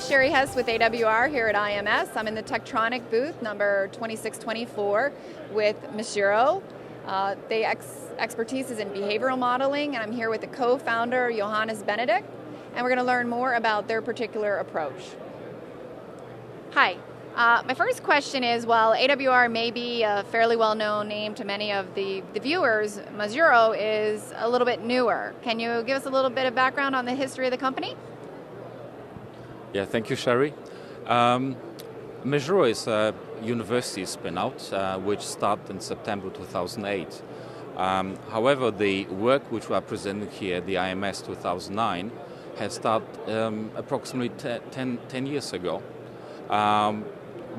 Sherry Hess with AWR here at IMS. I'm in the Tektronic booth, number 2624, with Mesuro. The expertise is in behavioral modeling, and I'm here with the co-founder, Johannes Benedict, and we're going to learn more about their particular approach. Hi. My first question is, while AWR may be a fairly well-known name to many of the viewers, Mesuro is a little bit newer. Can you give us a little bit of background on the history of the company? Yeah, thank you, Sherry. Mesuro is a university spin-out which started in September 2008. However, the work which we are presenting here, the IMS 2009, has started approximately 10 years ago,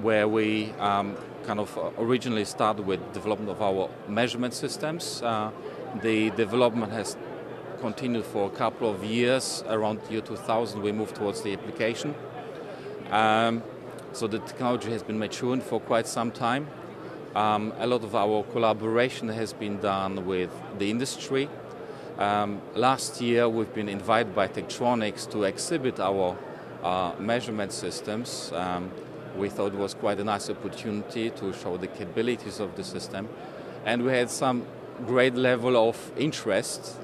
where we kind of originally started with development of our measurement systems. The development has continued for a couple of years. Around year 2000 we moved towards the application. So the technology has been maturing for quite some time. A lot of our collaboration has been done with the industry. Last year we've been invited by Tektronic to exhibit our measurement systems. We thought it was quite a nice opportunity to show the capabilities of the system, and we had some great level of interest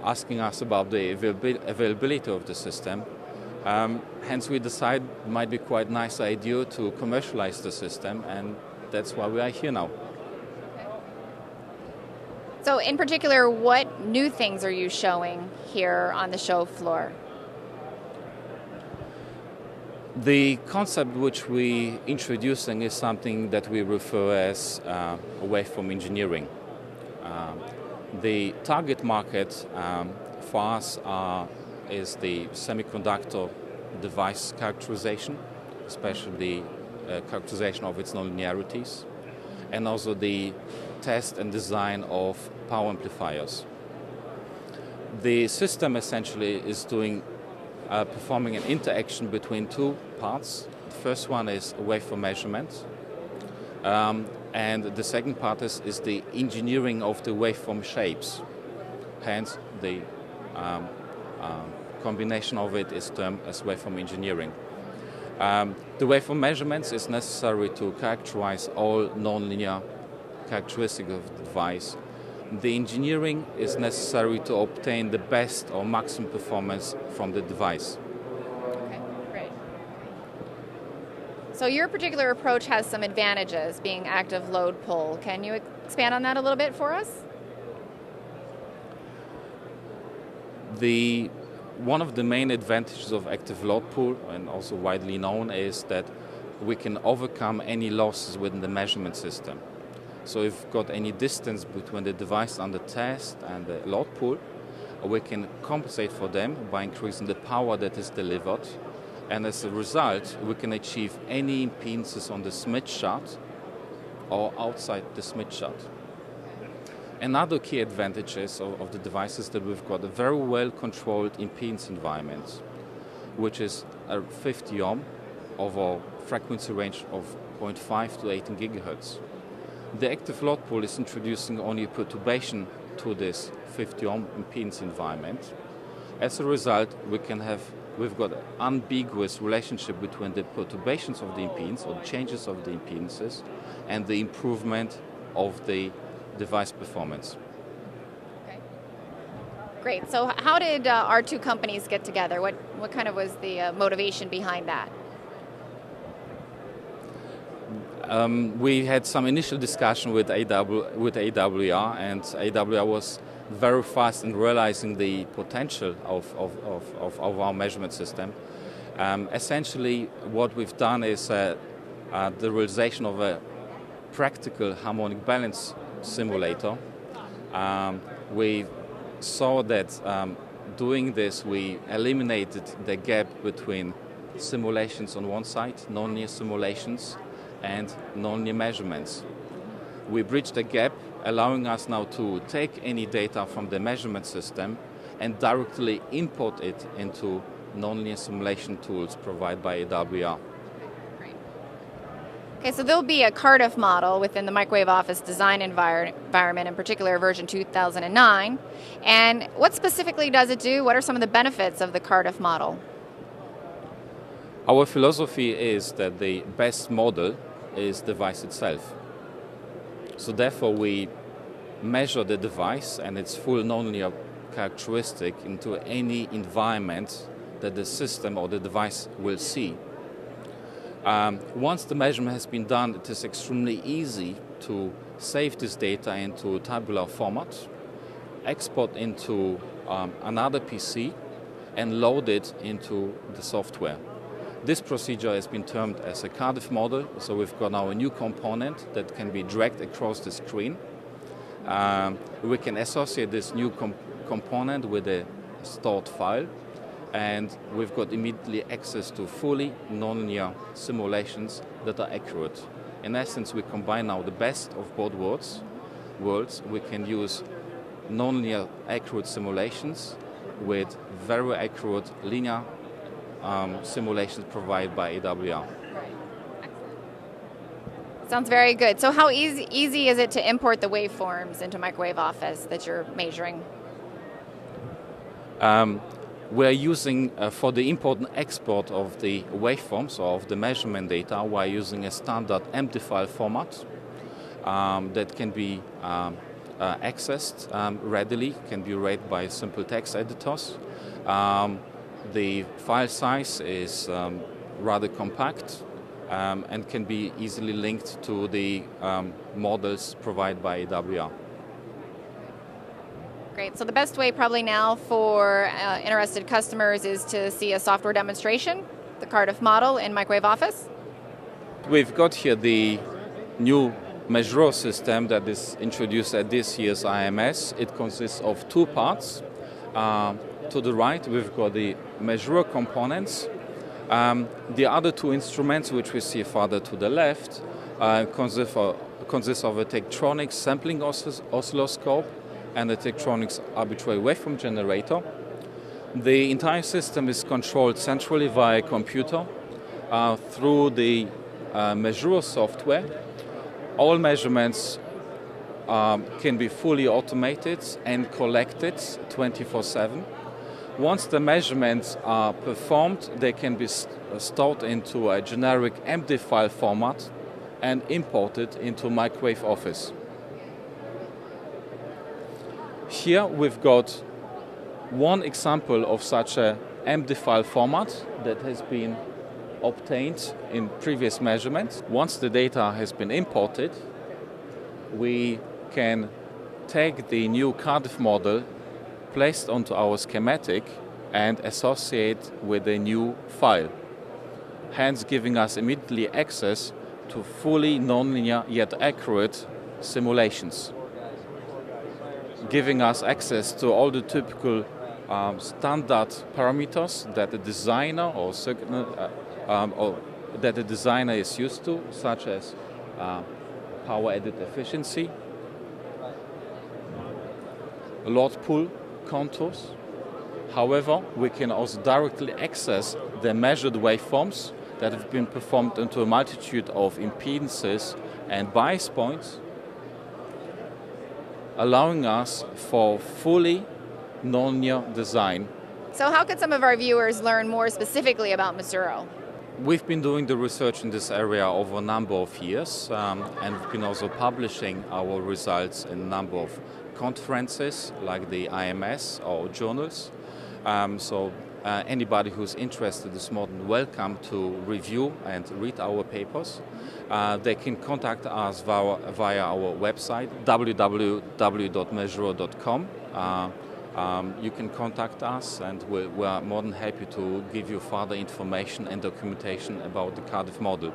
asking us about the availability of the system. Hence we decided it might be quite a nice idea to commercialize the system, and that's why we are here now. So in particular, what new things are you showing here on the show floor? The concept which we introducing is something that we refer as waveform engineering. The target market for us is the semiconductor device characterization, especially the characterization of its nonlinearities, and also the test and design of power amplifiers. The system essentially is performing an interaction between two parts. The first one is waveform measurement, and the second part is the engineering of the waveform shapes. Hence, the combination of it is termed as waveform engineering. The waveform measurements is necessary to characterize all nonlinear characteristics of the device. The engineering is necessary to obtain the best or maximum performance from the device. Okay, great. So your particular approach has some advantages, being active load pull. Can you expand on that a little bit for us? One of the main advantages of active load pull, and also widely known, is that we can overcome any losses within the measurement system. So if we've got any distance between the device under test and the load pull, we can compensate for them by increasing the power that is delivered, and as a result we can achieve any impedances on the Smith chart or outside the Smith chart. Another key advantage of the device is that we've got a very well controlled impedance environment, which is a 50 ohm over frequency range of 0.5 to 18 gigahertz. The active load pull is introducing only a perturbation to this 50 ohm impedance environment. As a result, we've got an ambiguous relationship between the perturbations of the impedance or the changes of the impedances and the improvement of the device performance. Okay. Great. So how did our two companies get together? What kind of was the motivation behind that? We had some initial discussion with AWR, and AWR was very fast in realizing the potential of our measurement system. Essentially, what we've done is the realization of a practical harmonic balance simulator. We saw that doing this, we eliminated the gap between simulations on one side, nonlinear simulations, and nonlinear measurements. We bridged the gap, allowing us now to take any data from the measurement system and directly import it into nonlinear simulation tools provided by AWR. Okay, so there'll be a Cardiff model within the Microwave Office design environment, in particular version 2009. And what specifically does it do? What are some of the benefits of the Cardiff model? Our philosophy is that the best model is the device itself. So therefore we measure the device and its full nonlinear characteristic into any environment that the system or the device will see. Once the measurement has been done, it is extremely easy to save this data into tabular format, export into another PC, and load it into the software. This procedure has been termed as a Cardiff model, so we've got now a new component that can be dragged across the screen. We can associate this new component with a stored file, and we've got immediately access to fully nonlinear simulations that are accurate. In essence, we combine now the best of both worlds. We can use nonlinear accurate simulations with very accurate linear simulations provided by AWR. Sounds very good. So how easy is it to import the waveforms into Microwave Office that you're measuring? We're using, for the import and export of the waveforms or of the measurement data, we're using a standard empty file format that can be accessed readily, can be read by simple text editors. The file size is rather compact and can be easily linked to the models provided by AWR. Great. So the best way probably now for interested customers is to see a software demonstration, the Cardiff Model in Microwave Office. We've got here the new Mesuro system that is introduced at this year's IMS. It consists of two parts. To the right, we've got the Mesuro components. The other two instruments, which we see further to the left, consist of a Tektronix sampling oscilloscope and a Tektronix arbitrary waveform generator. The entire system is controlled centrally via computer through the Mesuro software. All measurements can be fully automated and collected 24/7. Once the measurements are performed, they can be stored into a generic empty file format and imported into Microwave Office. Here we've got one example of such an empty file format that has been obtained in previous measurements. Once the data has been imported, we can take the new Cardiff model placed onto our schematic and associate with a new file, hence giving us immediately access to fully nonlinear yet accurate simulations, giving us access to all the typical standard parameters that the designer or that the designer is used to, such as power edit efficiency, load pull contours. However, we can also directly access the measured waveforms that have been performed into a multitude of impedances and bias points, allowing us for fully nonlinear design. So how could some of our viewers learn more specifically about Mesuro? We've been doing the research in this area over a number of years, and we've been also publishing our results in a number of conferences like the IMS or journals. So anybody who's interested is more than welcome to review and read our papers. They can contact us via our website, www.mesuro.com. You can contact us, and we are more than happy to give you further information and documentation about the Cardiff model.